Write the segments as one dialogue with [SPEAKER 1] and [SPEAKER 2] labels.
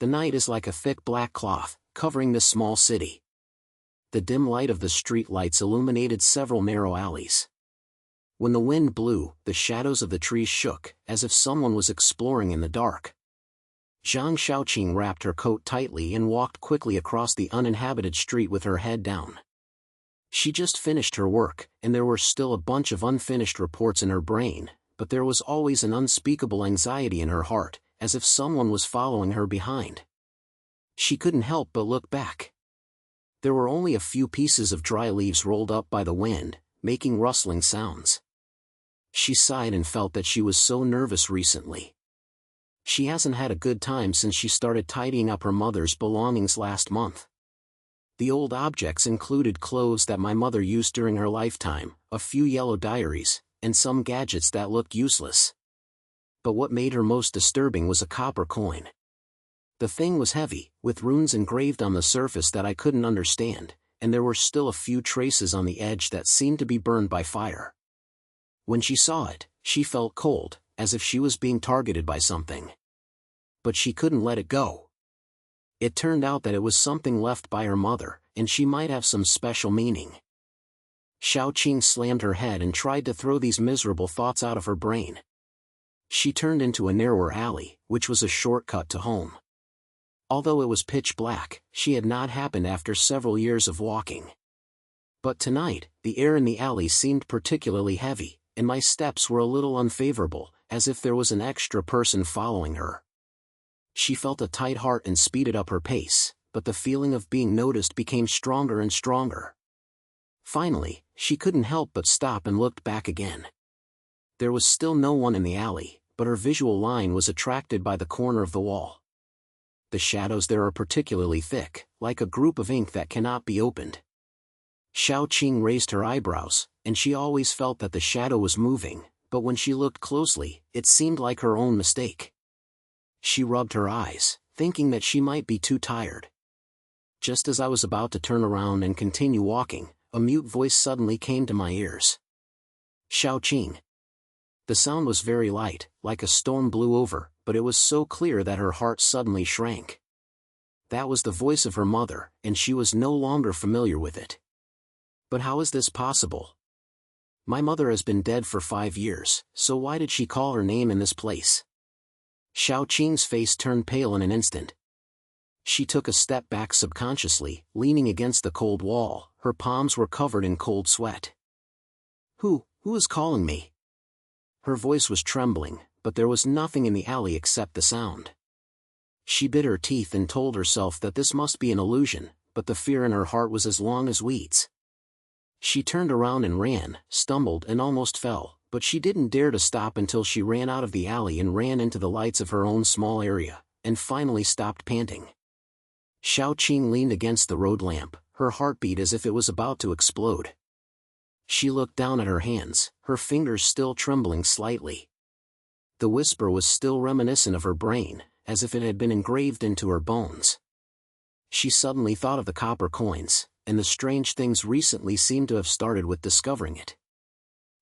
[SPEAKER 1] The night is like a thick black cloth, covering this small city. The dim light of the street lights illuminated several narrow alleys. When the wind blew, the shadows of the trees shook, as if someone was exploring in the dark. Zhang Xiaoqing wrapped her coat tightly and walked quickly across the uninhabited street with her head down. She just finished her work, and there were still a bunch of unfinished reports in her brain, but there was always an unspeakable anxiety in her heart, as if someone was following her behind. She couldn't help but look back. There were only a few pieces of dry leaves rolled up by the wind, making rustling sounds. She sighed and felt that she was so nervous recently. She hasn't had a good time since she started tidying up her mother's belongings last month. The old objects included clothes that my mother used during her lifetime, a few yellow diaries, and some gadgets that looked useless. But what made her most disturbing was a copper coin. The thing was heavy, with runes engraved on the surface that I couldn't understand, and there were still a few traces on the edge that seemed to be burned by fire. When she saw it, she felt cold, as if she was being targeted by something. But she couldn't let it go. It turned out that it was something left by her mother, and she might have some special meaning. Xiaoqing slammed her head and tried to throw these miserable thoughts out of her brain. She turned into a narrower alley, which was a shortcut to home. Although it was pitch black, she had not happened after several years of walking. But tonight, the air in the alley seemed particularly heavy, and my steps were a little unfavorable, as if there was an extra person following her. She felt a tight heart and speeded up her pace, but the feeling of being noticed became stronger and stronger. Finally, she couldn't help but stop and looked back again. There was still no one in the alley, but her visual line was attracted by the corner of the wall. The shadows there are particularly thick, like a group of ink that cannot be opened. Xiaoqing raised her eyebrows, and she always felt that the shadow was moving, but when she looked closely, it seemed like her own mistake. She rubbed her eyes, thinking that she might be too tired. Just as I was about to turn around and continue walking, a mute voice suddenly came to my ears. Xiaoqing. The sound was very light, like a storm blew over, but it was so clear that her heart suddenly shrank. That was the voice of her mother, and she was no longer familiar with it. But how is this possible? My mother has been dead for 5 years, so why did she call her name in this place? Xiaoqing's face turned pale in an instant. She took a step back subconsciously, leaning against the cold wall. Her palms were covered in cold sweat. Who is calling me? Her voice was trembling, but there was nothing in the alley except the sound. She bit her teeth and told herself that this must be an illusion, but the fear in her heart was as long as weeds. She turned around and ran, stumbled and almost fell, but she didn't dare to stop until she ran out of the alley and ran into the lights of her own small area, and finally stopped panting. Xiaoqing leaned against the road lamp, her heartbeat as if it was about to explode. She looked down at her hands, her fingers still trembling slightly. The whisper was still reminiscent of her brain, as if it had been engraved into her bones. She suddenly thought of the copper coins, and the strange things recently seemed to have started with discovering it.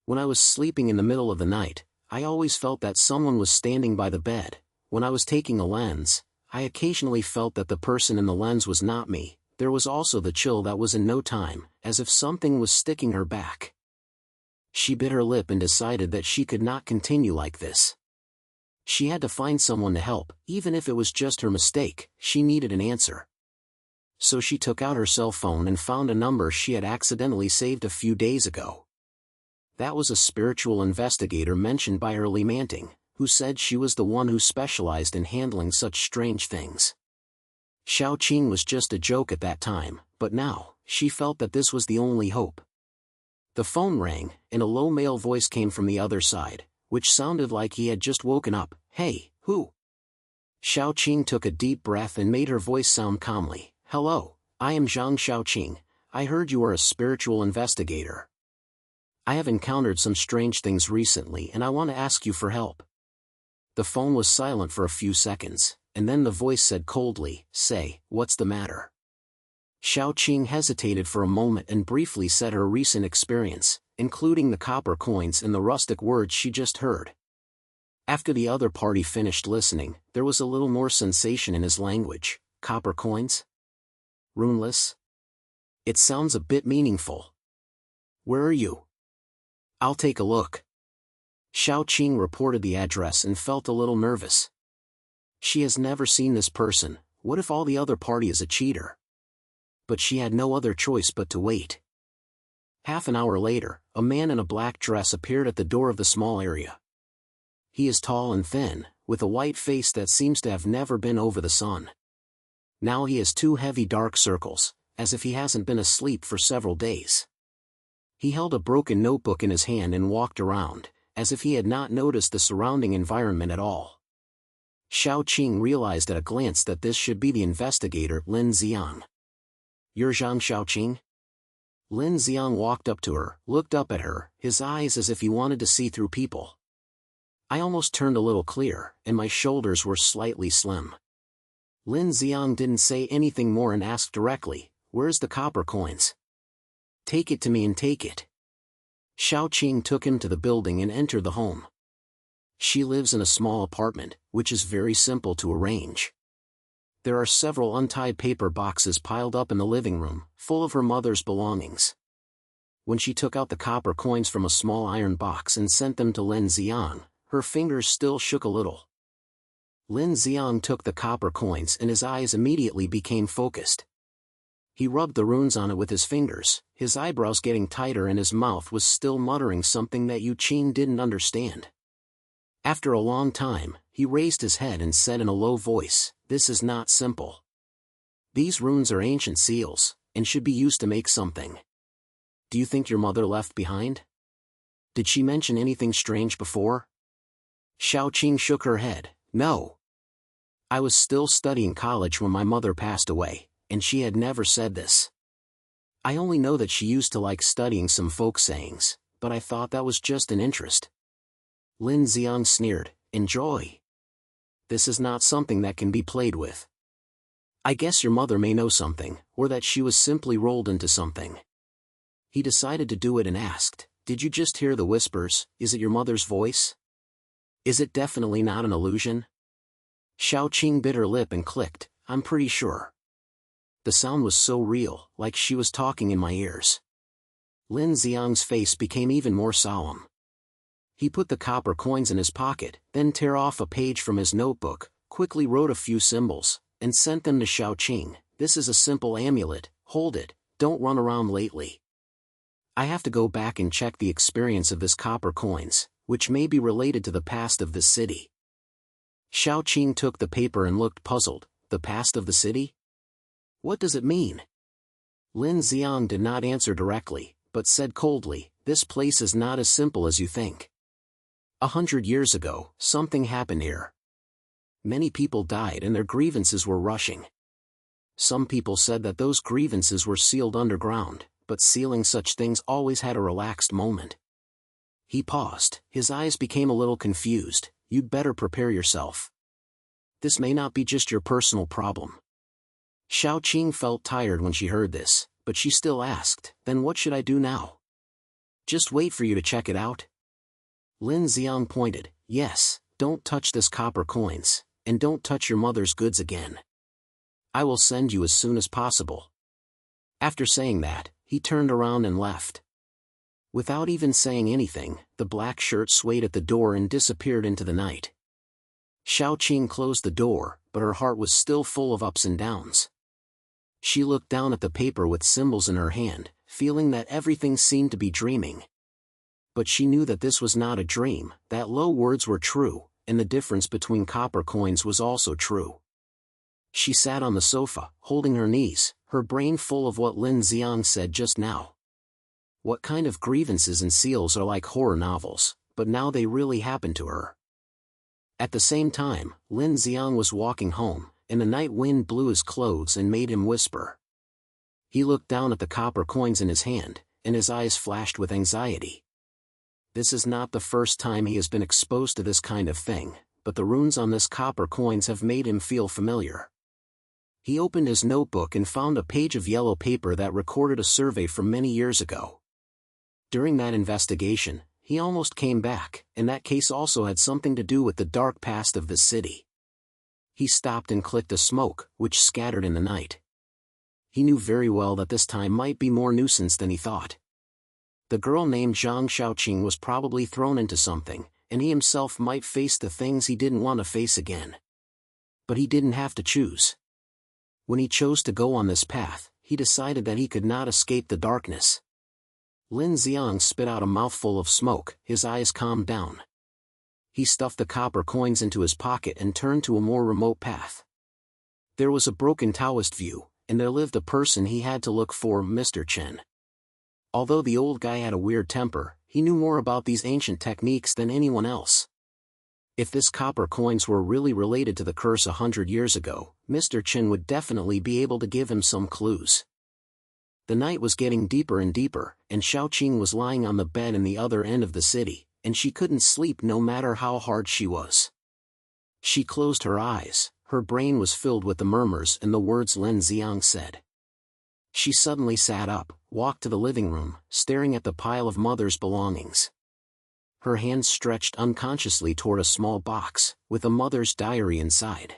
[SPEAKER 1] When I was sleeping in the middle of the night, I always felt that someone was standing by the bed. When I was taking a lens, I occasionally felt that the person in the lens was not me. There was also the chill that was in no time, as if something was sticking her back. She bit her lip and decided that she could not continue like this. She had to find someone to help, even if it was just her mistake. She needed an answer. So she took out her cell phone and found a number she had accidentally saved a few days ago. That was a spiritual investigator mentioned by her Li Manting, who said she was the one who specialized in handling such strange things. Xiaoqing was just a joke at that time, but now, she felt that this was the only hope. The phone rang, and a low male voice came from the other side, which sounded like he had just woken up. Hey, who? Xiaoqing took a deep breath and made her voice sound calmly. Hello, I am Zhang Xiaoqing. I heard you are a spiritual investigator. I have encountered some strange things recently and I want to ask you for help. The phone was silent for a few seconds, and then the voice said coldly, Say, what's the matter? Xiaoqing hesitated for a moment and briefly said her recent experience, including the copper coins and the rustic words she just heard. After the other party finished listening, there was a little more sensation in his language. Copper coins? Runeless? It sounds a bit meaningful. Where are you? I'll take a look. Xiaoqing reported the address and felt a little nervous. She has never seen this person. What if all the other party is a cheater? But she had no other choice but to wait. Half an hour later, a man in a black dress appeared at the door of the small area. He is tall and thin, with a white face that seems to have never been over the sun. Now he has two heavy dark circles, as if he hasn't been asleep for several days. He held a broken notebook in his hand and walked around, as if he had not noticed the surrounding environment at all. Xiaoqing realized at a glance that this should be the investigator, Lin Zi'ang. You're Zhang Xiaoqing? Lin Zi'ang walked up to her, looked up at her, his eyes as if he wanted to see through people. I almost turned a little clear, and my shoulders were slightly slim. Lin Zi'ang didn't say anything more and asked directly, where's the copper coins? Take it to me and take it. Xiaoqing took him to the building and entered the home. She lives in a small apartment, which is very simple to arrange. There are several untied paper boxes piled up in the living room, full of her mother's belongings. When she took out the copper coins from a small iron box and sent them to Lin Zi'ang, her fingers still shook a little. Lin Zi'ang took the copper coins and his eyes immediately became focused. He rubbed the runes on it with his fingers, his eyebrows getting tighter and his mouth was still muttering something that Yu-Qing didn't understand. After a long time, he raised his head and said in a low voice, this is not simple. These runes are ancient seals, and should be used to make something. Do you think your mother left behind? Did she mention anything strange before? Xiaoqing shook her head, no. I was still studying college when my mother passed away, and she had never said this. I only know that she used to like studying some folk sayings, but I thought that was just an interest. Lin Zi'ang sneered, enjoy. This is not something that can be played with. I guess your mother may know something, or that she was simply rolled into something. He decided to do it and asked, did you just hear the whispers? Is it your mother's voice? Is it definitely not an illusion? Xiaoqing bit her lip and clicked, I'm pretty sure. The sound was so real, like she was talking in my ears. Lin Zi'ang's face became even more solemn. He put the copper coins in his pocket, then tear off a page from his notebook, quickly wrote a few symbols, and sent them to Xiaoqing. This is a simple amulet, hold it, don't run around lately. I have to go back and check the experience of this copper coins, which may be related to the past of this city. Xiaoqing took the paper and looked puzzled, the past of the city? What does it mean? Lin Zi'ang did not answer directly, but said coldly, this place is not as simple as you think. 100 years ago, something happened here. Many people died and their grievances were rushing. Some people said that those grievances were sealed underground, but sealing such things always had a relaxed moment. He paused, his eyes became a little confused, you'd better prepare yourself. This may not be just your personal problem. Xiaoqing felt tired when she heard this, but she still asked, then what should I do now? Just wait for you to check it out? Lin Zi'ang pointed, yes, don't touch this copper coins, and don't touch your mother's goods again. I will send you as soon as possible. After saying that, he turned around and left. Without even saying anything, the black shirt swayed at the door and disappeared into the night. Xiaoqing closed the door, but her heart was still full of ups and downs. She looked down at the paper with symbols in her hand, feeling that everything seemed to be dreaming. But she knew that this was not a dream, that low words were true, and the difference between copper coins was also true. She sat on the sofa, holding her knees, her brain full of what Lin Zi'ang said just now. What kind of grievances and seals are like horror novels, but now they really happened to her. At the same time, Lin Zi'ang was walking home, and the night wind blew his clothes and made him whisper. He looked down at the copper coins in his hand, and his eyes flashed with anxiety. This is not the first time he has been exposed to this kind of thing, but the runes on this copper coins have made him feel familiar. He opened his notebook and found a page of yellow paper that recorded a survey from many years ago. During that investigation, he almost came back, and that case also had something to do with the dark past of this city. He stopped and clicked a smoke, which scattered in the night. He knew very well that this time might be more nuisance than he thought. The girl named Zhang Xiaoqing was probably thrown into something, and he himself might face the things he didn't want to face again. But he didn't have to choose. When he chose to go on this path, he decided that he could not escape the darkness. Lin Zi'ang spit out a mouthful of smoke, his eyes calmed down. He stuffed the copper coins into his pocket and turned to a more remote path. There was a broken Taoist view, and there lived a person he had to look for, Mr. Chen. Although the old guy had a weird temper, he knew more about these ancient techniques than anyone else. If this copper coins were really related to the curse 100 years ago, Mr. Chen would definitely be able to give him some clues. The night was getting deeper and deeper, and Xiaoqing was lying on the bed in the other end of the city, and she couldn't sleep no matter how hard she was. She closed her eyes, her brain was filled with the murmurs and the words Lin Zi'ang said. She suddenly sat up, walked to the living room, staring at the pile of mother's belongings. Her hands stretched unconsciously toward a small box, with a mother's diary inside.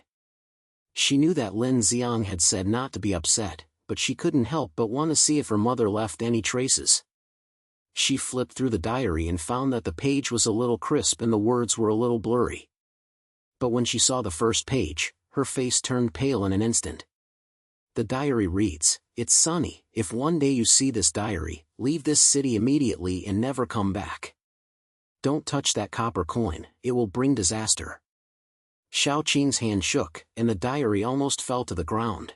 [SPEAKER 1] She knew that Lin Zi'ang had said not to be upset, but she couldn't help but want to see if her mother left any traces. She flipped through the diary and found that the page was a little crisp and the words were a little blurry. But when she saw the first page, her face turned pale in an instant. The diary reads, "It's sunny. If one day you see this diary, leave this city immediately and never come back. Don't touch that copper coin, it will bring disaster." Xiaoqing's hand shook, and the diary almost fell to the ground.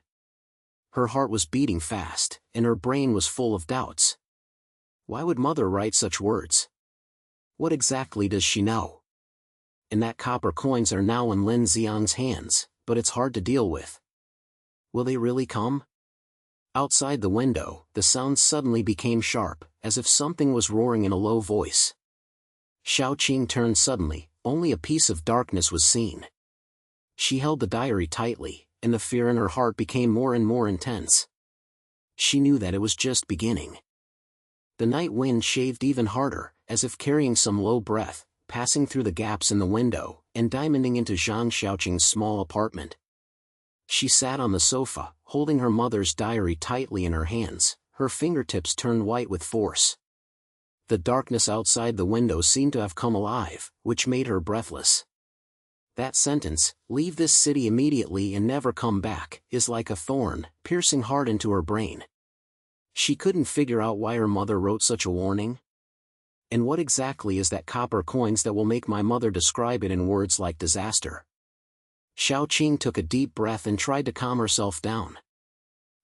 [SPEAKER 1] Her heart was beating fast, and her brain was full of doubts. Why would mother write such words? What exactly does she know? And that copper coins are now in Lin Zi'ang's hands, but it's hard to deal with. Will they really come? Outside the window, the sound suddenly became sharp, as if something was roaring in a low voice. Xiaoqing turned suddenly, only a piece of darkness was seen. She held the diary tightly, and the fear in her heart became more and more intense. She knew that it was just beginning. The night wind shaved even harder, as if carrying some low breath, passing through the gaps in the window, and diamonding into Zhang Xiaoqing's small apartment. She sat on the sofa, holding her mother's diary tightly in her hands, her fingertips turned white with force. The darkness outside the window seemed to have come alive, which made her breathless. That sentence, "Leave this city immediately and never come back," is like a thorn, piercing hard into her brain. She couldn't figure out why her mother wrote such a warning. And what exactly is that copper coins that will make my mother describe it in words like disaster? Xiaoqing took a deep breath and tried to calm herself down.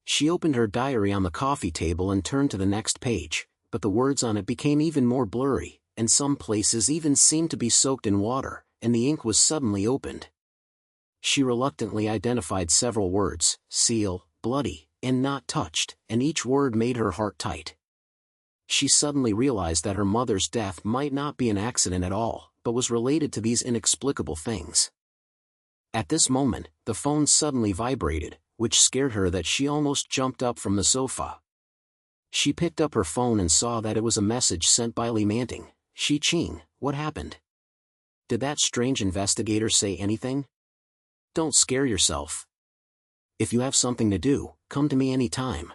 [SPEAKER 1] She opened her diary on the coffee table and turned to the next page, but the words on it became even more blurry, and some places even seemed to be soaked in water, and the ink was suddenly opened. She reluctantly identified several words: seal, bloody, and not touched, and each word made her heart tight. She suddenly realized that her mother's death might not be an accident at all, but was related to these inexplicable things. At this moment, the phone suddenly vibrated, which scared her that she almost jumped up from the sofa. She picked up her phone and saw that it was a message sent by Li Manting. "Xiqing, what happened? Did that strange investigator say anything? Don't scare yourself. If you have something to do, come to me any time."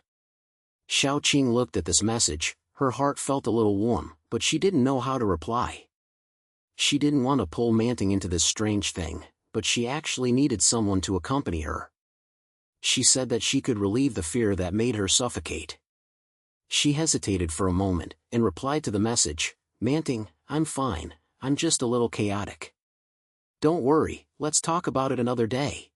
[SPEAKER 1] Xiaoqing looked at this message, her heart felt a little warm, but she didn't know how to reply. She didn't want to pull Manting into this strange thing, but she actually needed someone to accompany her. She said that she could relieve the fear that made her suffocate. She hesitated for a moment, and replied to the message, "Manting, I'm fine, I'm just a little chaotic. Don't worry, let's talk about it another day."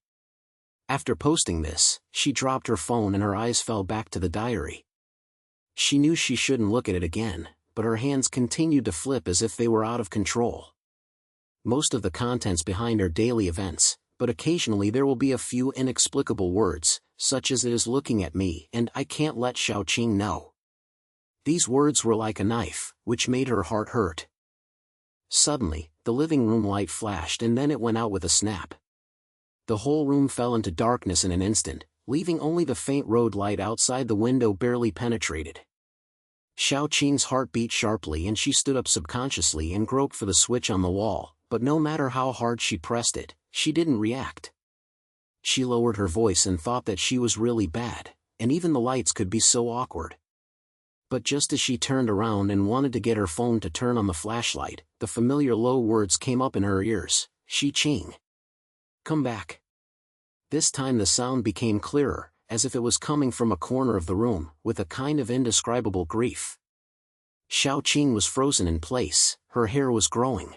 [SPEAKER 1] After posting this, she dropped her phone and her eyes fell back to the diary. She knew she shouldn't look at it again, but her hands continued to flip as if they were out of control. Most of the contents behind are daily events, but occasionally there will be a few inexplicable words, such as "it is looking at me" and "I can't let Xiaoqing know." These words were like a knife, which made her heart hurt. Suddenly, the living room light flashed and then it went out with a snap. The whole room fell into darkness in an instant, leaving only the faint road light outside the window barely penetrated. Xiaoqing's heart beat sharply and she stood up subconsciously and groped for the switch on the wall, but no matter how hard she pressed it, she didn't react. She lowered her voice and thought that she was really bad, and even the lights could be so awkward. But just as she turned around and wanted to get her phone to turn on the flashlight, the familiar low words came up in her ears, "Xiqing. Come back." This time the sound became clearer, as if it was coming from a corner of the room, with a kind of indescribable grief. Xiaoqing was frozen in place, her hair was growing.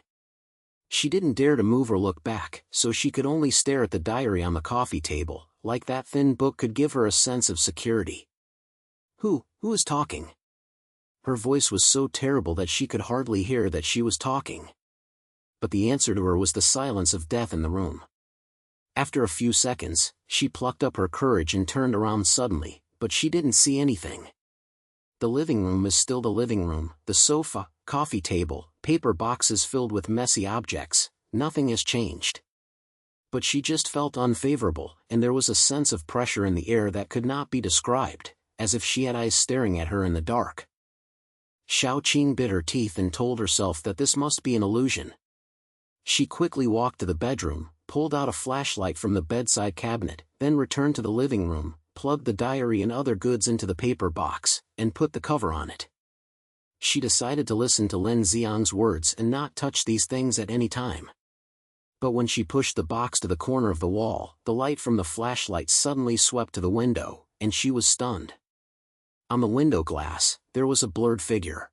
[SPEAKER 1] She didn't dare to move or look back, so she could only stare at the diary on the coffee table, like that thin book could give her a sense of security. Who is talking? Her voice was so terrible that she could hardly hear that she was talking. But the answer to her was the silence of death in the room. After a few seconds, she plucked up her courage and turned around suddenly, but she didn't see anything. The living room is still the living room, the sofa, coffee table, paper boxes filled with messy objects, nothing has changed. But she just felt unfavorable, and there was a sense of pressure in the air that could not be described, as if she had eyes staring at her in the dark. Xiaoqing bit her teeth and told herself that this must be an illusion. She quickly walked to the bedroom, pulled out a flashlight from the bedside cabinet, then returned to the living room, plugged the diary and other goods into the paper box, and put the cover on it. She decided to listen to Lin Zi'ang's words and not touch these things at any time. But when she pushed the box to the corner of the wall, the light from the flashlight suddenly swept to the window, and she was stunned. On the window glass, there was a blurred figure.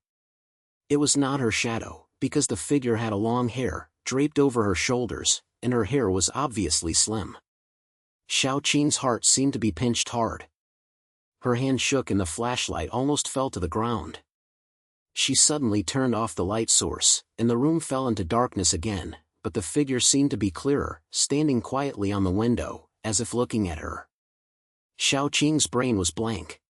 [SPEAKER 1] It was not her shadow, because the figure had a long hair, draped over her shoulders, and her hair was obviously slim. Xiaoqing's heart seemed to be pinched hard. Her hand shook and the flashlight almost fell to the ground. She suddenly turned off the light source, and the room fell into darkness again, but the figure seemed to be clearer, standing quietly on the window, as if looking at her. Xiaoqing's brain was blank.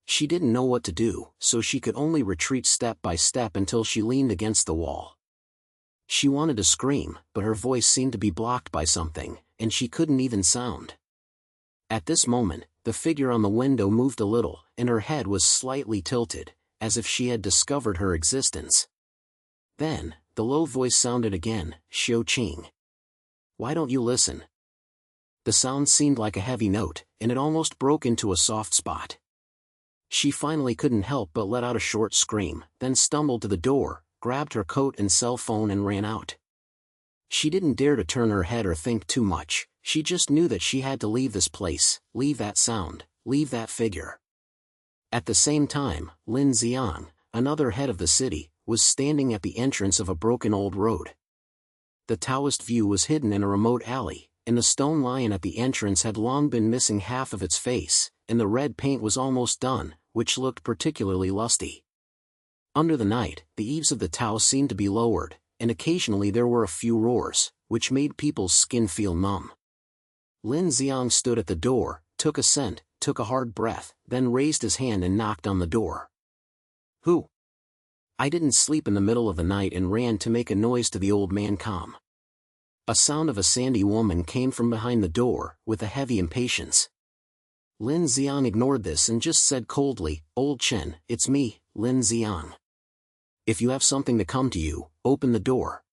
[SPEAKER 1] She didn't know what to do, so she could only retreat step by step until she leaned against the wall. She wanted to scream, but her voice seemed to be blocked by something, and she couldn't even sound. At this moment, the figure on the window moved a little, and her head was slightly tilted, as if she had discovered her existence. Then, the low voice sounded again, "Xiaoqing. Why don't you listen?" The sound seemed like a heavy note, and it almost broke into a soft spot. She finally couldn't help but let out a short scream, then stumbled to the door, grabbed her coat and cell phone and ran out. She didn't dare to turn her head or think too much, she just knew that she had to leave this place, leave that sound, leave that figure. At the same time, Lin Zi'ang, another head of the city, was standing at the entrance of a broken old road. The Taoist view was hidden in a remote alley, and the stone lion at the entrance had long been missing half of its face, and the red paint was almost done, which looked particularly lusty. Under the night, the eaves of the Tao seemed to be lowered, and occasionally there were a few roars, which made people's skin feel numb. Lin Zi'ang stood at the door, took a scent, took a hard breath, then raised his hand and knocked on the door. "Who?" I didn't sleep in the middle of the night and ran to make a noise to the old man calm. A sound of a sandy woman came from behind the door, with a heavy impatience. Lin Zi'ang ignored this and just said coldly, "Old Chen, it's me, Lin Zi'ang. If you have something to come to you, open the door."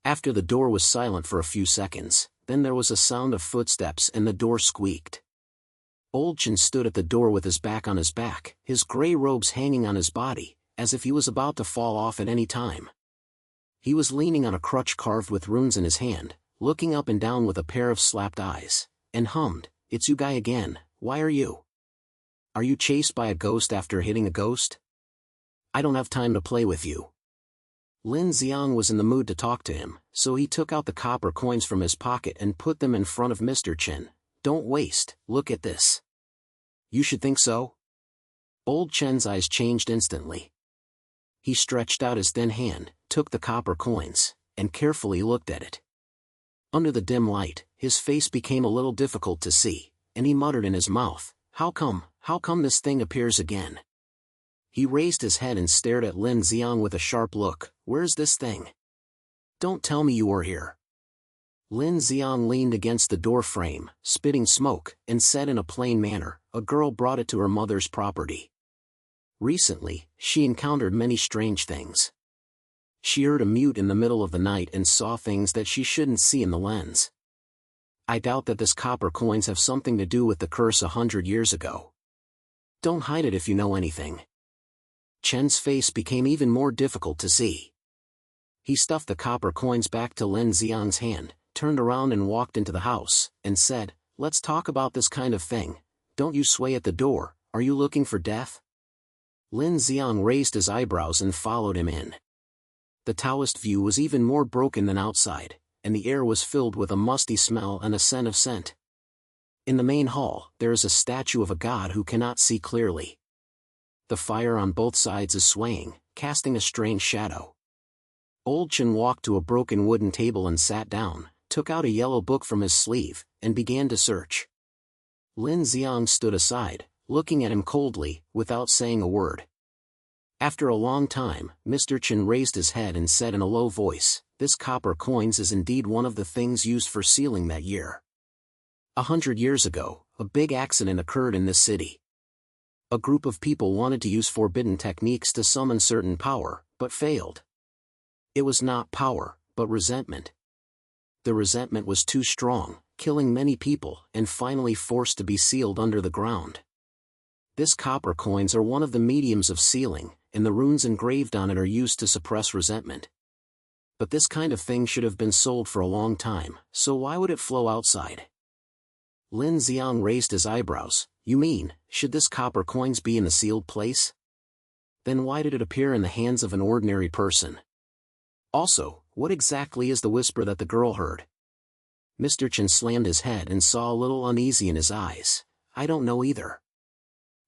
[SPEAKER 1] After the door was silent for a few seconds, then there was a sound of footsteps and the door squeaked. Old Chen stood at the door with his back on his back, his gray robes hanging on his body, as if he was about to fall off at any time. He was leaning on a crutch carved with runes in his hand, looking up and down with a pair of slapped eyes, and hummed, "It's you guy again, why are you? Are you chased by a ghost after hitting a ghost? I don't have time to play with you." Lin Zi'ang was in the mood to talk to him, so he took out the copper coins from his pocket and put them in front of Mr. Chen. "Don't waste, look at this." "You should think so?" Old Chen's eyes changed instantly. He stretched out his thin hand, took the copper coins, and carefully looked at it. Under the dim light, his face became a little difficult to see, and he muttered in his mouth, how come this thing appears again?" He raised his head and stared at Lin Zi'ang with a sharp look. "Where's this thing? Don't tell me you were here." Lin Zi'ang leaned against the door frame, spitting smoke, and said in a plain manner, "A girl brought it to her mother's property." Recently, she encountered many strange things. She heard a mute in the middle of the night and saw things that she shouldn't see in the lens. I doubt that this copper coins have something to do with the curse 100 years ago. Don't hide it if you know anything. Chen's face became even more difficult to see. He stuffed the copper coins back to Lin Zi'ang's hand, turned around and walked into the house, and said, "Let's talk about this kind of thing. Don't you sway at the door, are you looking for death?" Lin Zi'ang raised his eyebrows and followed him in. The Taoist view was even more broken than outside, and the air was filled with a musty smell and a scent of scent. In the main hall, there is a statue of a god who cannot see clearly. The fire on both sides is swaying, casting a strange shadow. Old Chen walked to a broken wooden table and sat down, took out a yellow book from his sleeve, and began to search. Lin Zi'ang stood aside, looking at him coldly, without saying a word. After a long time, Mr. Chen raised his head and said in a low voice, "This copper coins is indeed one of the things used for sealing that year. 100 years ago, a big accident occurred in this city. A group of people wanted to use forbidden techniques to summon certain power, but failed. It was not power, but resentment. The resentment was too strong, killing many people, and finally forced to be sealed under the ground. This copper coins are one of the mediums of sealing, and the runes engraved on it are used to suppress resentment. But this kind of thing should have been sold for a long time, so why would it flow outside?" Lin Zi'ang raised his eyebrows. "You mean, should this copper coins be in the sealed place? Then why did it appear in the hands of an ordinary person? Also, what exactly is the whisper that the girl heard?" Mr. Chen slammed his head and saw a little uneasy in his eyes. "I don't know either.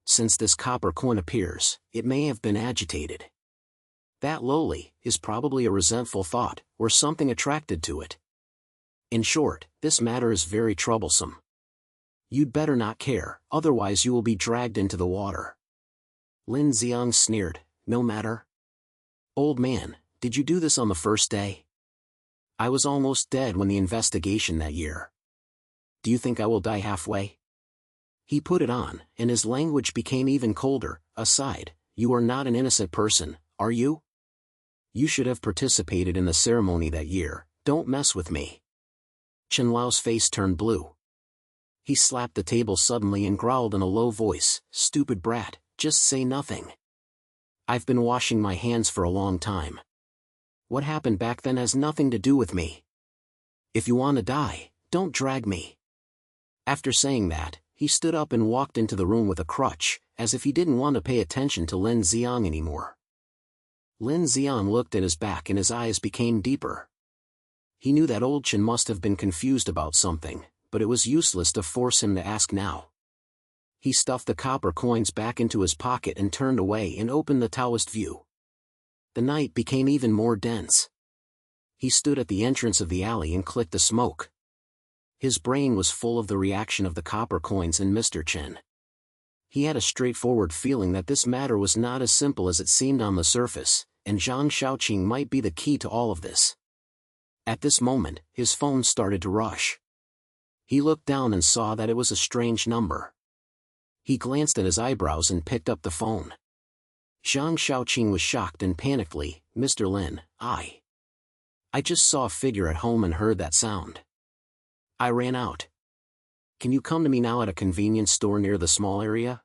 [SPEAKER 1] Since this copper coin appears, it may have been agitated. That lowly is probably a resentful thought, or something attracted to it. In short, this matter is very troublesome. You'd better not care, otherwise you will be dragged into the water." Lin Zi'ang sneered, "No matter. Old man, did you do this on the first day? I was almost dead when the investigation that year. Do you think I will die halfway?" He put it on, and his language became even colder. Aside, "You are not an innocent person, are you? You should have participated in the ceremony that year. Don't mess with me." Chen Lao's face turned blue. He slapped the table suddenly and growled in a low voice, "Stupid brat, just say nothing. I've been washing my hands for a long time. What happened back then has nothing to do with me. If you want to die, don't drag me." After saying that, he stood up and walked into the room with a crutch, as if he didn't want to pay attention to Lin Zi'ang anymore. Lin Zi'ang looked at his back and his eyes became deeper. He knew that old Chen must have been confused about something, but it was useless to force him to ask now. He stuffed the copper coins back into his pocket and turned away and opened the Taoist view. The night became even more dense. He stood at the entrance of the alley and clicked the smoke. His brain was full of the reaction of the copper coins and Mr. Chen. He had a straightforward feeling that this matter was not as simple as it seemed on the surface, and Zhang Xiaoqing might be the key to all of this. At this moment, his phone started to rush. He looked down and saw that it was a strange number. He glanced at his eyebrows and picked up the phone. Zhang Xiaoqing was shocked and panically, "Mr. Lin, I just saw a figure at home and heard that sound. I ran out. Can you come to me now at a convenience store near the small area?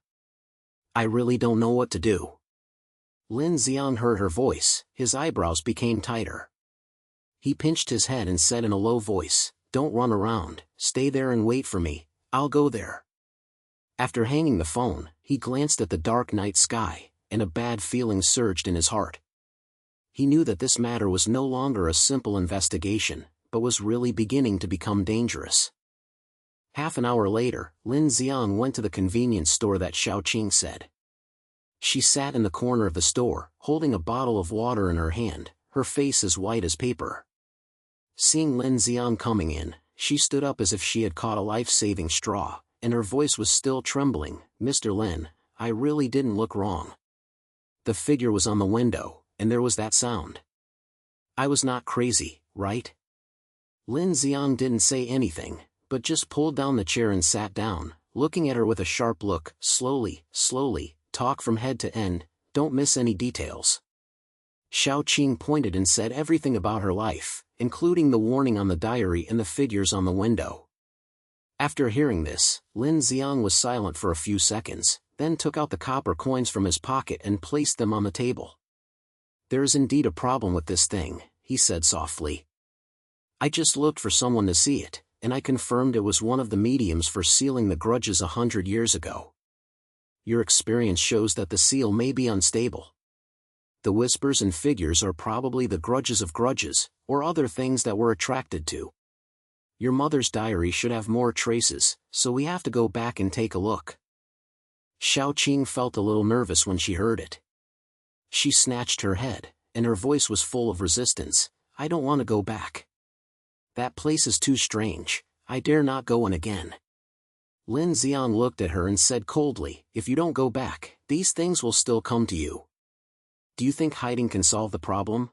[SPEAKER 1] I really don't know what to do." Lin Zi'ang heard her voice, his eyebrows became tighter. He pinched his head and said in a low voice, "Don't run around, stay there and wait for me, I'll go there." After hanging the phone, he glanced at the dark night sky, and a bad feeling surged in his heart. He knew that this matter was no longer a simple investigation, but was really beginning to become dangerous. Half an hour later, Lin Zi'ang went to the convenience store that Xiaoqing said. She sat in the corner of the store, holding a bottle of water in her hand, her face as white as paper. Seeing Lin Zi'ang coming in, she stood up as if she had caught a life-saving straw, and her voice was still trembling. "Mr. Lin, I really didn't look wrong. The figure was on the window, and there was that sound. I was not crazy, right?" Lin Zi'ang didn't say anything, but just pulled down the chair and sat down, looking at her with a sharp look. Slowly, talk from head to end, don't miss any details. Xiaoqing pointed and said everything about her life, including the warning on the diary and the figures on the window. After hearing this, Lin Zi'ang was silent for a few seconds, then took out the copper coins from his pocket and placed them on the table. "There is indeed a problem with this thing," he said softly. "I just looked for someone to see it, and I confirmed it was one of the mediums for sealing the grudges 100 years ago. Your experience shows that the seal may be unstable. The whispers and figures are probably the grudges of grudges, or other things that we're attracted to. Your mother's diary should have more traces, so we have to go back and take a look." Xiaoqing felt a little nervous when she heard it. She snatched her head, and her voice was full of resistance. "I don't want to go back. That place is too strange. I dare not go in again." Lin Zi'ang looked at her and said coldly, "If you don't go back, these things will still come to you. Do you think hiding can solve the problem?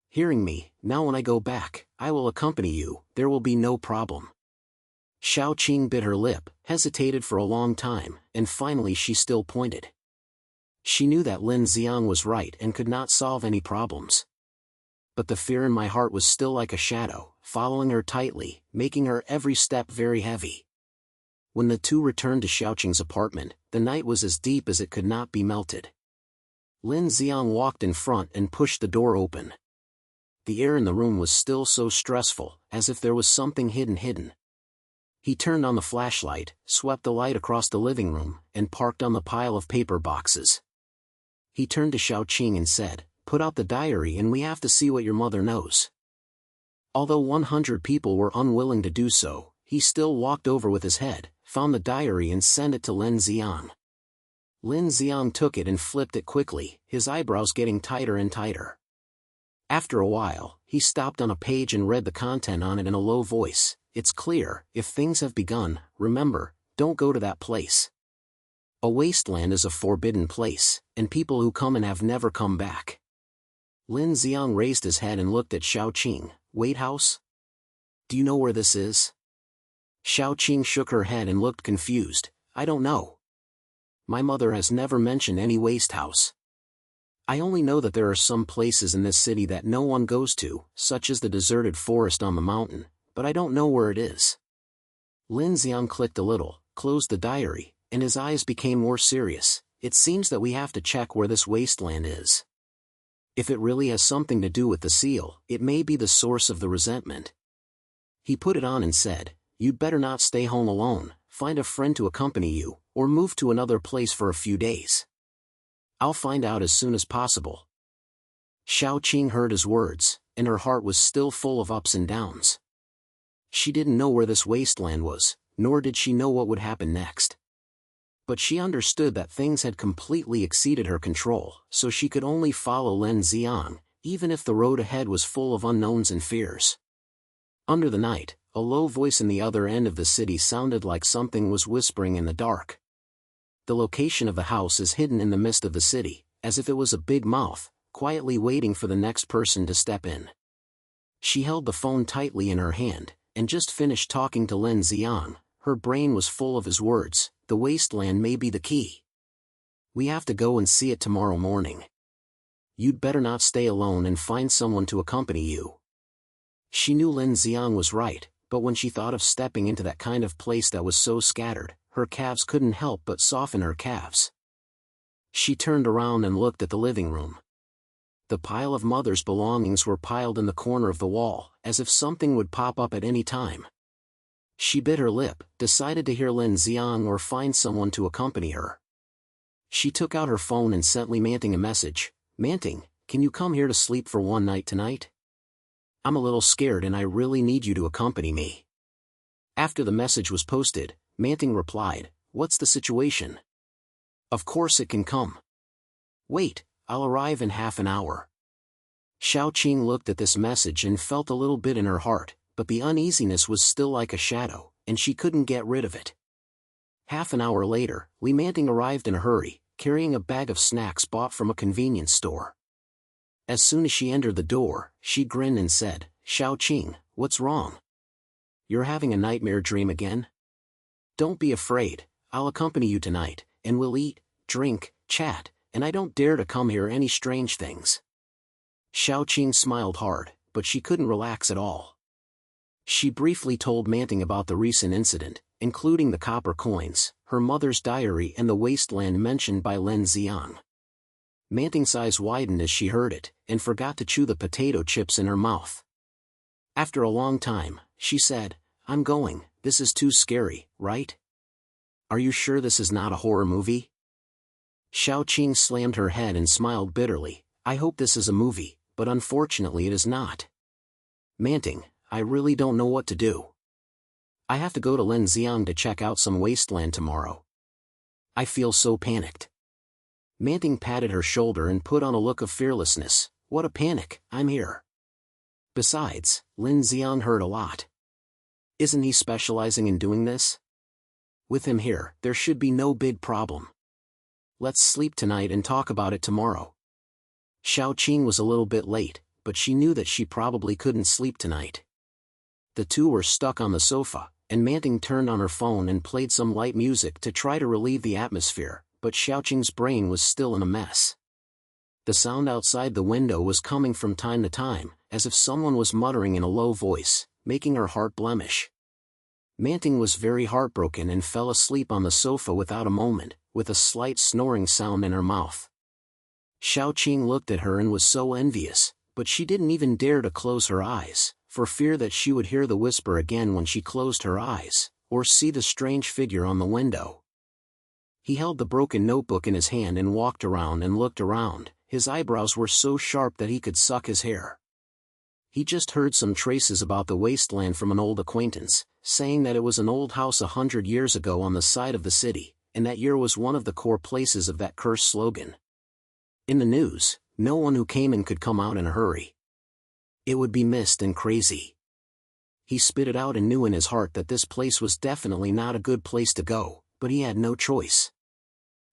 [SPEAKER 1] Hearing me, now when I go back, I will accompany you, there will be no problem." Xiaoqing bit her lip, hesitated for a long time, and finally she still pointed. She knew that Lin Zi'ang was right and could not solve any problems. But the fear in my heart was still like a shadow, following her tightly, making her every step very heavy. When the two returned to Xiaoqing's apartment, the night was as deep as it could not be melted. Lin Zi'ang walked in front and pushed the door open. The air in the room was still so stressful, as if there was something hidden. He turned on the flashlight, swept the light across the living room, and parked on the pile of paper boxes. He turned to Xiaoqing and said, "Put out the diary and we have to see what your mother knows." Although 100 people were unwilling to do so, he still walked over with his head, found the diary and sent it to Lin Zi'ang. Lin Zi'ang took it and flipped it quickly, his eyebrows getting tighter and tighter. After a while, he stopped on a page and read the content on it in a low voice. "It's clear, if things have begun, remember, don't go to that place. A wasteland is a forbidden place, and people who come and have never come back." Lin Zi'ang raised his head and looked at Xiaoqing. "Wait house? Do you know where this is?" Xiaoqing shook her head and looked confused. "I don't know. My mother has never mentioned any waste house. I only know that there are some places in this city that no one goes to, such as the deserted forest on the mountain, but I don't know where it is." Lin Zi'ang clicked a little, closed the diary, and his eyes became more serious. "It seems that we have to check where this wasteland is. If it really has something to do with the seal, it may be the source of the resentment." He put it on and said, "You'd better not stay home alone, find a friend to accompany you, or move to another place for a few days. I'll find out as soon as possible." Xiaoqing heard his words, and her heart was still full of ups and downs. She didn't know where this wasteland was, nor did she know what would happen next. But she understood that things had completely exceeded her control, so she could only follow Lin Zi'ang, even if the road ahead was full of unknowns and fears. Under the night, a low voice in the other end of the city sounded like something was whispering in the dark. The location of the house is hidden in the mist of the city, as if it was a big mouth, quietly waiting for the next person to step in. She held the phone tightly in her hand, and just finished talking to Lin Zi'ang. Her brain was full of his words. "The wasteland may be the key. We have to go and see it tomorrow morning. You'd better not stay alone and find someone to accompany you." She knew Lin Zi'ang was right, but when she thought of stepping into that kind of place that was so scattered, her calves couldn't help but soften her calves. She turned around and looked at the living room. The pile of mother's belongings were piled in the corner of the wall, as if something would pop up at any time. She bit her lip, decided to hear Lin Zi'ang or find someone to accompany her. She took out her phone and sent Li Manting a message. "Manting, can you come here to sleep for one night tonight? I'm a little scared and I really need you to accompany me." After the message was posted, Manting replied, "What's the situation?" "Of course it can come. Wait, I'll arrive in half an hour." Xiaoqing looked at this message and felt a little bit in her heart, but the uneasiness was still like a shadow, and she couldn't get rid of it. Half an hour later, Li Manting arrived in a hurry, carrying a bag of snacks bought from a convenience store. As soon as she entered the door, she grinned and said, "Xiaoqing, what's wrong? You're having a nightmare dream again? Don't be afraid, I'll accompany you tonight, and we'll eat, drink, chat, and I don't dare to come here any strange things. Xiaoqing smiled hard, but she couldn't relax at all. She briefly told Manting about the recent incident, including the copper coins, her mother's diary and the wasteland mentioned by Lin Zi'ang. Manting's eyes widened as she heard it, and forgot to chew the potato chips in her mouth. After a long time, she said, "I'm going, this is too scary, right? Are you sure this is not a horror movie?" Xiaoqing slammed her head and smiled bitterly. "I hope this is a movie, but unfortunately it is not. Manting, I really don't know what to do. I have to go to Lin Zi'ang to check out some wasteland tomorrow. I feel so panicked." Manting patted her shoulder and put on a look of fearlessness. "What a panic, I'm here. Besides, Lin Zi'ang heard a lot. Isn't he specializing in doing this? With him here, there should be no big problem. Let's sleep tonight and talk about it tomorrow." Xiaoqing was a little bit late, but she knew that she probably couldn't sleep tonight. The two were stuck on the sofa, and Manting turned on her phone and played some light music to try to relieve the atmosphere, but Xiaoqing's brain was still in a mess. The sound outside the window was coming from time to time, as if someone was muttering in a low voice, making her heart blemish. Manting was very heartbroken and fell asleep on the sofa without a moment, with a slight snoring sound in her mouth. Xiaoqing looked at her and was so envious, but she didn't even dare to close her eyes, for fear that she would hear the whisper again when she closed her eyes, or see the strange figure on the window. He held the broken notebook in his hand and walked around and looked around. His eyebrows were so sharp that he could suck his hair. He just heard some traces about the wasteland from an old acquaintance, saying that it was an old house 100 years ago on the side of the city, and that year was one of the core places of that cursed slogan. In the news, no one who came in could come out in a hurry. It would be missed and crazy. He spit it out and knew in his heart that this place was definitely not a good place to go, but he had no choice.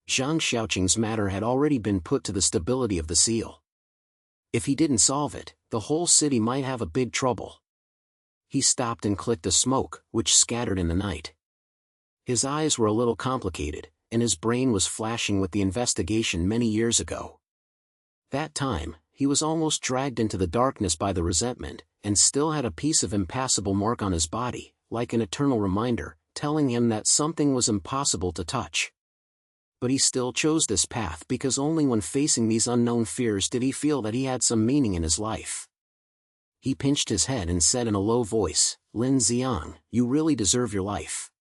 [SPEAKER 1] Zhang Xiaoqing's matter had already been put to the stability of the seal. If he didn't solve it, the whole city might have a big trouble. He stopped and clicked a smoke, which scattered in the night. His eyes were a little complicated, and his brain was flashing with the investigation many years ago. That time, he was almost dragged into the darkness by the resentment, and still had a piece of impassable mark on his body, like an eternal reminder, telling him that something was impossible to touch. But he still chose this path because only when facing these unknown fears did he feel that he had some meaning in his life. He pinched his head and said in a low voice, "Lin Zi'ang, you really deserve your life."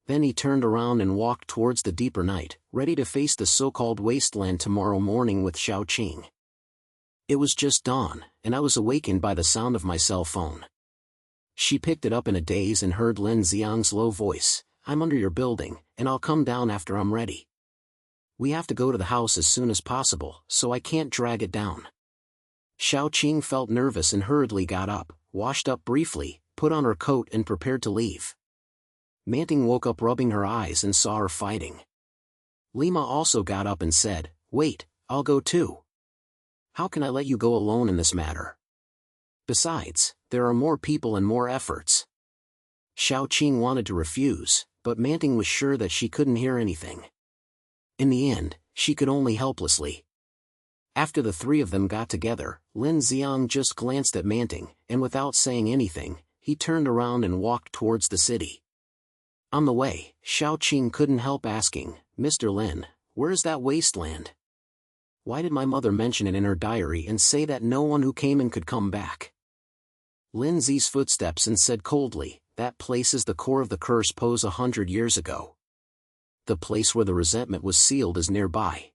[SPEAKER 1] Then he turned around and walked towards the deeper night, ready to face the so-called wasteland tomorrow morning with Xiaoqing. It was just dawn, and I was awakened by the sound of my cell phone. She picked it up in a daze and heard Lin Zi'ang's low voice, "I'm under your building, and I'll come down after I'm ready. We have to go to the house as soon as possible, so I can't drag it down." Xiaoqing felt nervous and hurriedly got up, washed up briefly, put on her coat and prepared to leave. Manting woke up rubbing her eyes and saw her fighting. Lima also got up and said, "Wait, I'll go too. How can I let you go alone in this matter? Besides, there are more people and more efforts." Xiaoqing wanted to refuse, but Manting was sure that she couldn't hear anything. In the end, she could only helplessly. After the three of them got together, Lin Zi'ang just glanced at Manting, and without saying anything, he turned around and walked towards the city. On the way, Xiaoqing couldn't help asking, "Mr. Lin, where is that wasteland? Why did my mother mention it in her diary and say that no one who came in could come back?" Lin Zi's footsteps and said coldly, "That place is the core of the curse posed 100 years ago. The place where the resentment was sealed is nearby.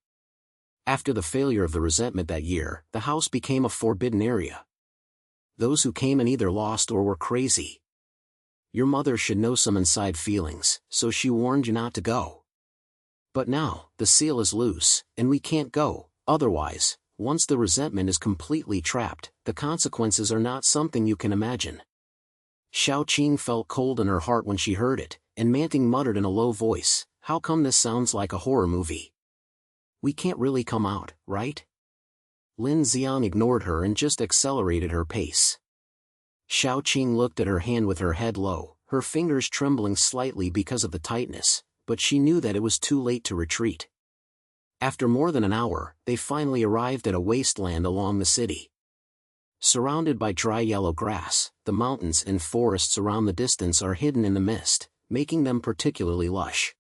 [SPEAKER 1] After the failure of the resentment that year, the house became a forbidden area. Those who came in either lost or were crazy. Your mother should know some inside feelings, so she warned you not to go. But now, the seal is loose, and we can't go, otherwise, once the resentment is completely trapped, the consequences are not something you can imagine." Xiaoqing felt cold in her heart when she heard it, and Manting muttered in a low voice, "How come this sounds like a horror movie? We can't really come out, right?" Lin Zi'ang ignored her and just accelerated her pace. Xiaoqing looked at her hand with her head low, her fingers trembling slightly because of the tightness, but she knew that it was too late to retreat. After more than an hour, they finally arrived at a wasteland along the city. Surrounded by dry yellow grass, the mountains and forests around the distance are hidden in the mist, making them particularly lush.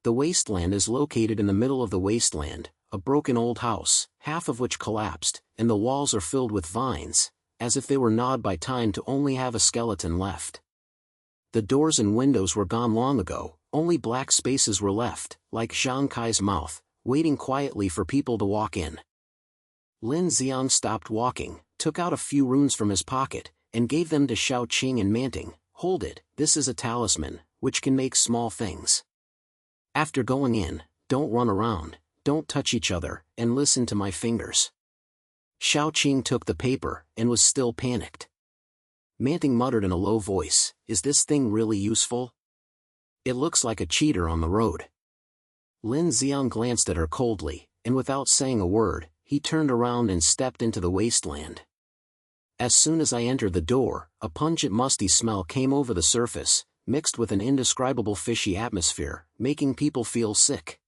[SPEAKER 1] The wasteland is located in the middle of the wasteland, a broken old house, half of which collapsed, and the walls are filled with vines, as if they were gnawed by time to only have a skeleton left. The doors and windows were gone long ago, only black spaces were left, like Zhang Kai's mouth, waiting quietly for people to walk in. Lin Zi'ang stopped walking, took out a few runes from his pocket, and gave them to Xiaoqing and Manting. Hold it, this is a talisman, which can make small things. After going in, don't run around, don't touch each other, and listen to my fingers. Xiaoqing took the paper, and was still panicked. Manting muttered in a low voice, is this thing really useful? It looks like a cheater on the road. Lin Zi'ang glanced at her coldly, and without saying a word, he turned around and stepped into the wasteland. As soon as I entered the door, a pungent musty smell came over the surface, mixed with an indescribable fishy atmosphere, making people feel sick.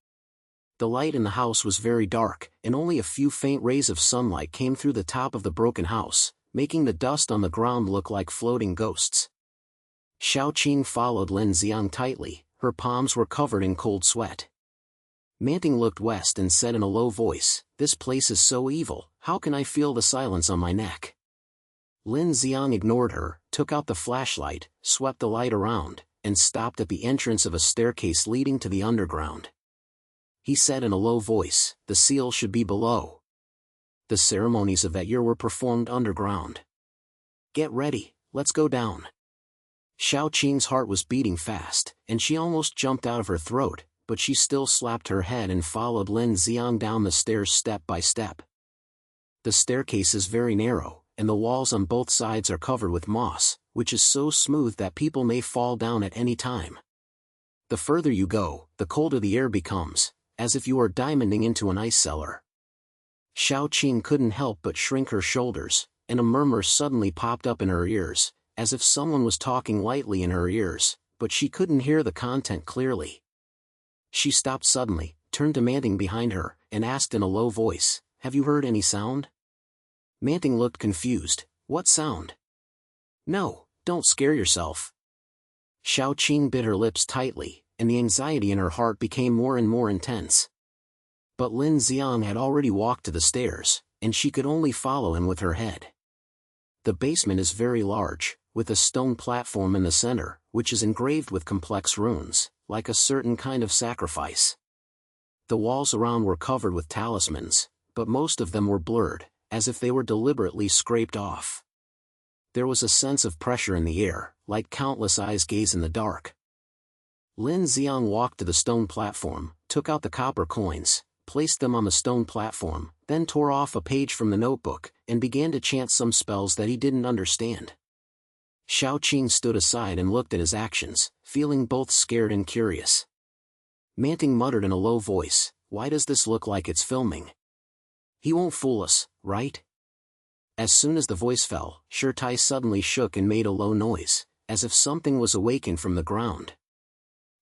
[SPEAKER 1] The light in the house was very dark, and only a few faint rays of sunlight came through the top of the broken house, making the dust on the ground look like floating ghosts. Xiaoqing followed Lin Zi'ang tightly, her palms were covered in cold sweat. Manting looked west and said in a low voice, this place is so evil, how can I feel the silence on my neck? Lin Zi'ang ignored her, took out the flashlight, swept the light around, and stopped at the entrance of a staircase leading to the underground. He said in a low voice, the seal should be below. The ceremonies of that year were performed underground. Get ready, let's go down. Xiaoqing's heart was beating fast, and she almost jumped out of her throat, but she still slapped her head and followed Lin Zi'ang down the stairs step by step. The staircase is very narrow, and the walls on both sides are covered with moss, which is so smooth that people may fall down at any time. The further you go, the colder the air becomes, as if you are diamonding into an ice cellar. Xiaoqing couldn't help but shrink her shoulders, and a murmur suddenly popped up in her ears, as if someone was talking lightly in her ears, but she couldn't hear the content clearly. She stopped suddenly, turned to Manting behind her, and asked in a low voice, have you heard any sound? Manting looked confused, what sound? No, don't scare yourself. Xiaoqing bit her lips tightly, and the anxiety in her heart became more and more intense. But Lin Zi'ang had already walked to the stairs, and she could only follow him with her head. The basement is very large, with a stone platform in the center, which is engraved with complex runes, like a certain kind of sacrifice. The walls around were covered with talismans, but most of them were blurred, as if they were deliberately scraped off. There was a sense of pressure in the air, like countless eyes gaze in the dark. Lin Zi'ang walked to the stone platform, took out the copper coins, placed them on the stone platform, then tore off a page from the notebook, and began to chant some spells that he didn't understand. Xiaoqing stood aside and looked at his actions, feeling both scared and curious. Manting muttered in a low voice, why does this look like it's filming? He won't fool us, right? As soon as the voice fell, Shirtai suddenly shook and made a low noise, as if something was awakened from the ground.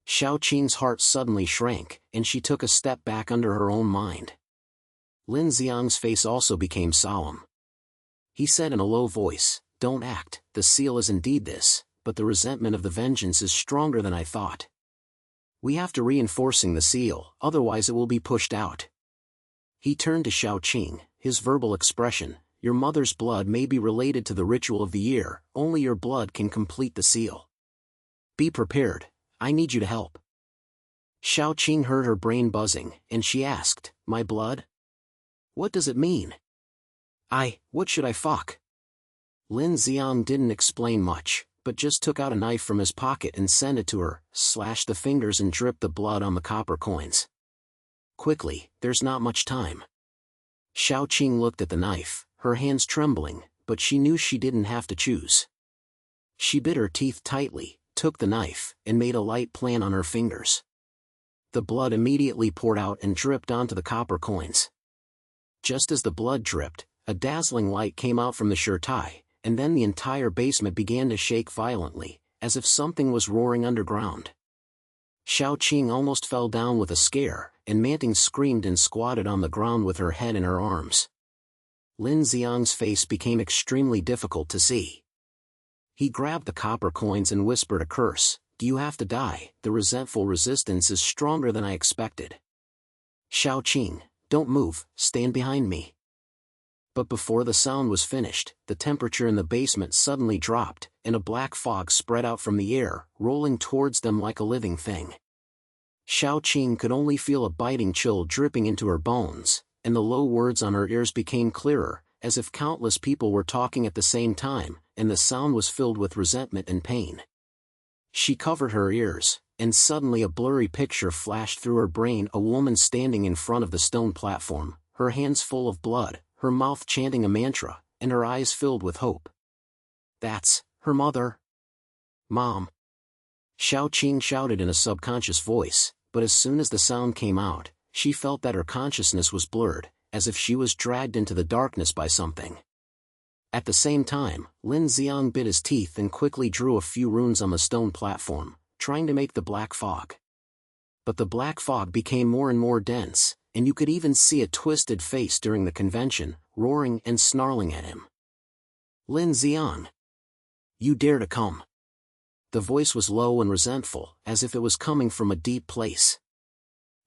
[SPEAKER 1] Xiaoqing's heart suddenly shrank, and she took a step back under her own mind. Lin Zi'ang's face also became solemn. He said in a low voice, don't act, the seal is indeed this, but the resentment of the vengeance is stronger than I thought. We have to reinforcing the seal, otherwise it will be pushed out. He turned to Xiaoqing, his verbal expression, your mother's blood may be related to the ritual of the year, only your blood can complete the seal. Be prepared, I need you to help. Xiaoqing heard her brain buzzing, and she asked, my blood? What does it mean? What should I fuck? Lin Zi'ang didn't explain much, but just took out a knife from his pocket and sent it to her, slashed the fingers and dripped the blood on the copper coins. Quickly, there's not much time. Xiaoqing looked at the knife, her hands trembling, but she knew she didn't have to choose. She bit her teeth tightly, took the knife, and made a light plan on her fingers. The blood immediately poured out and dripped onto the copper coins. Just as the blood dripped, a dazzling light came out from the Shirtai, and then the entire basement began to shake violently, as if something was roaring underground. Xiaoqing almost fell down with a scare, and Manting screamed and squatted on the ground with her head in her arms. Lin Zi'ang's face became extremely difficult to see. He grabbed the copper coins and whispered a curse. "Do you have to die? The resentful resistance is stronger than I expected." "Xiaoqing, don't move, stand behind me." But before the sound was finished, the temperature in the basement suddenly dropped, and a black fog spread out from the air, rolling towards them like a living thing. Xiaoqing could only feel a biting chill dripping into her bones, and the low words on her ears became clearer, as if countless people were talking at the same time, and the sound was filled with resentment and pain. She covered her ears, and suddenly a blurry picture flashed through her brain: a woman standing in front of the stone platform, her hands full of blood, her mouth chanting a mantra, and her eyes filled with hope. "That's her mother." "Mom!" Xiaoqing shouted in a subconscious voice, but as soon as the sound came out, she felt that her consciousness was blurred, as if she was dragged into the darkness by something. At the same time, Lin Zi'ang bit his teeth and quickly drew a few runes on the stone platform, trying to make the black fog. But the black fog became more and more dense, and you could even see a twisted face during the convention, roaring and snarling at him. "Lin Zi'ang! You dare to come!" The voice was low and resentful, as if it was coming from a deep place.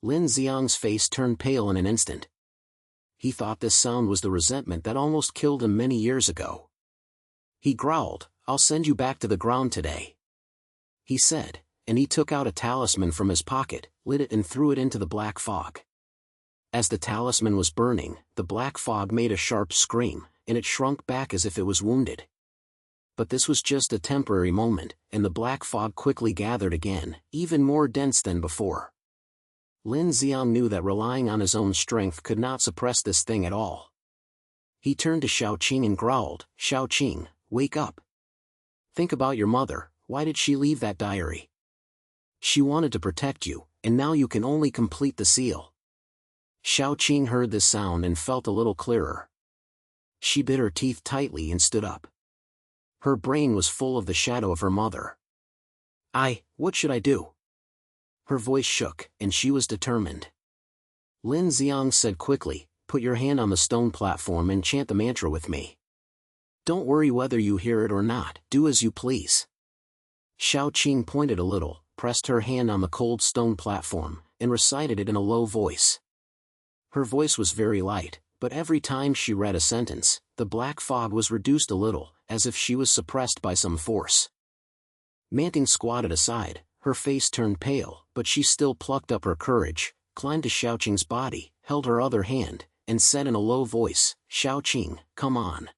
[SPEAKER 1] Lin Zi'ang's face turned pale in an instant. He thought this sound was the resentment that almost killed him many years ago. He growled, "I'll send you back to the ground today," he said, and he took out a talisman from his pocket, lit it and threw it into the black fog. As the talisman was burning, the black fog made a sharp scream, and it shrunk back as if it was wounded. But this was just a temporary moment, and the black fog quickly gathered again, even more dense than before. Lin Zi'ang knew that relying on his own strength could not suppress this thing at all. He turned to Xiaoqing and growled, "Xiaoqing, wake up. Think about your mother. Why did she leave that diary? She wanted to protect you, and now you can only complete the seal." Xiaoqing heard this sound and felt a little clearer. She bit her teeth tightly and stood up. Her brain was full of the shadow of her mother. What should I do?" Her voice shook, and she was determined. Lin Zi'ang said quickly, "Put your hand on the stone platform and chant the mantra with me. Don't worry whether you hear it or not, do as you please." Xiaoqing pointed a little, pressed her hand on the cold stone platform, and recited it in a low voice. Her voice was very light, but every time she read a sentence, the black fog was reduced a little, as if she was suppressed by some force. Manting squatted aside, her face turned pale, but she still plucked up her courage, climbed to Xiaoqing's body, held her other hand, and said in a low voice, "Xiaoqing, come on.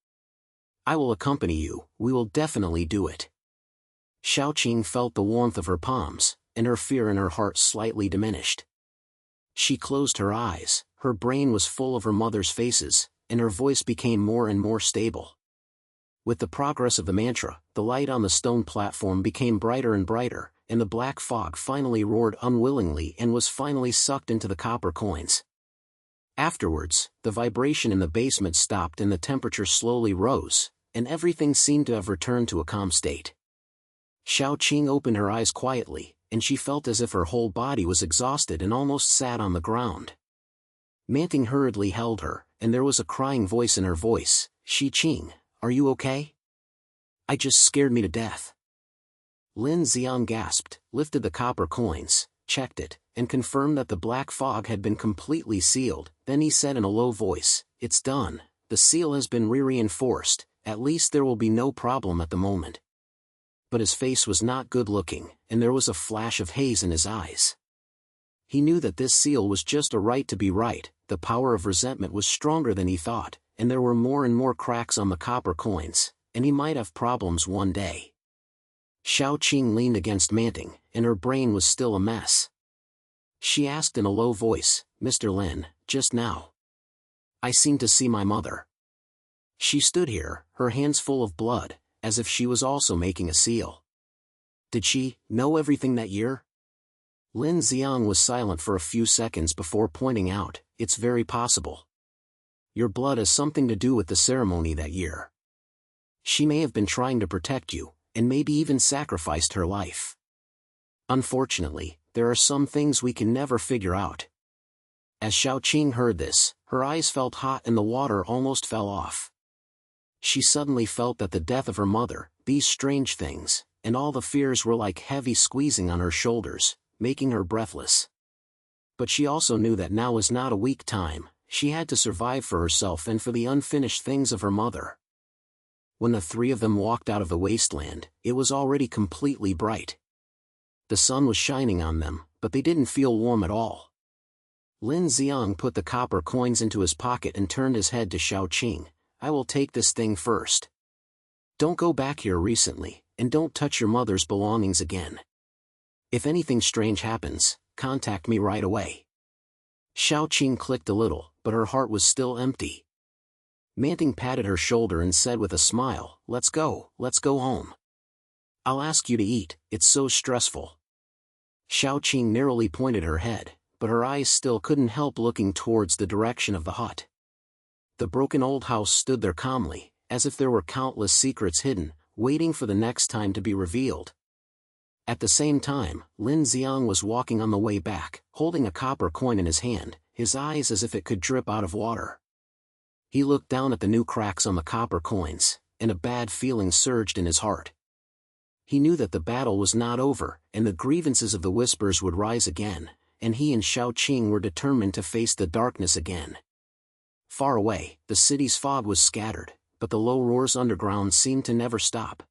[SPEAKER 1] I will accompany you, we will definitely do it." Xiaoqing felt the warmth of her palms, and her fear in her heart slightly diminished. She closed her eyes, her brain was full of her mother's faces, and her voice became more and more stable. With the progress of the mantra, the light on the stone platform became brighter and brighter, and the black fog finally roared unwillingly and was finally sucked into the copper coins. Afterwards, the vibration in the basement stopped and the temperature slowly rose, and everything seemed to have returned to a calm state. Xiaoqing opened her eyes quietly, and she felt as if her whole body was exhausted and almost sat on the ground. Manting hurriedly held her, and there was a crying voice in her voice, "Xiqing, are you okay? I just scared me to death." Lin Zi'ang gasped, lifted the copper coins, checked it, and confirmed that the black fog had been completely sealed. Then he said in a low voice, "It's done, the seal has been reinforced, at least there will be no problem at the moment." But his face was not good looking, and there was a flash of haze in his eyes. He knew that this seal was just a right to be right, the power of resentment was stronger than he thought, and there were more and more cracks on the copper coins, and he might have problems one day. Xiaoqing leaned against Manting, and her brain was still a mess. She asked in a low voice, "Mr. Lin, just now I seemed to see my mother. She stood here, her hands full of blood, as if she was also making a seal. Did she know everything that year?" Lin Zi'ang was silent for a few seconds before pointing out, "It's very possible. Your blood has something to do with the ceremony that year. She may have been trying to protect you, and maybe even sacrificed her life. Unfortunately, there are some things we can never figure out. As Xiaoqing heard this, her eyes felt hot and the water almost fell off. She suddenly felt that the death of her mother, these strange things, and all the fears were like heavy squeezing on her shoulders, making her breathless. But she also knew that now was not a weak time, she had to survive for herself and for the unfinished things of her mother. When the three of them walked out of the wasteland, it was already completely bright. The sun was shining on them, but they didn't feel warm at all. Lin Zi'ang put the copper coins into his pocket and turned his head to Xiaoqing. I will take this thing first. Don't go back here recently, and don't touch your mother's belongings again. If anything strange happens, contact me right away. Xiaoqing clicked a little, but her heart was still empty. Manting patted her shoulder and said with a smile, let's go home. I'll ask you to eat, it's so stressful. Xiaoqing narrowly pointed her head, but her eyes still couldn't help looking towards the direction of the hut. The broken old house stood there calmly, as if there were countless secrets hidden, waiting for the next time to be revealed. At the same time, Lin Zi'ang was walking on the way back, holding a copper coin in his hand, his eyes as if it could drip out of water. He looked down at the new cracks on the copper coins, and a bad feeling surged in his heart. He knew that the battle was not over, and the grievances of the Whispers would rise again, and he and Xiaoqing were determined to face the darkness again. Far away, the city's fog was scattered, but the low roars underground seemed to never stop.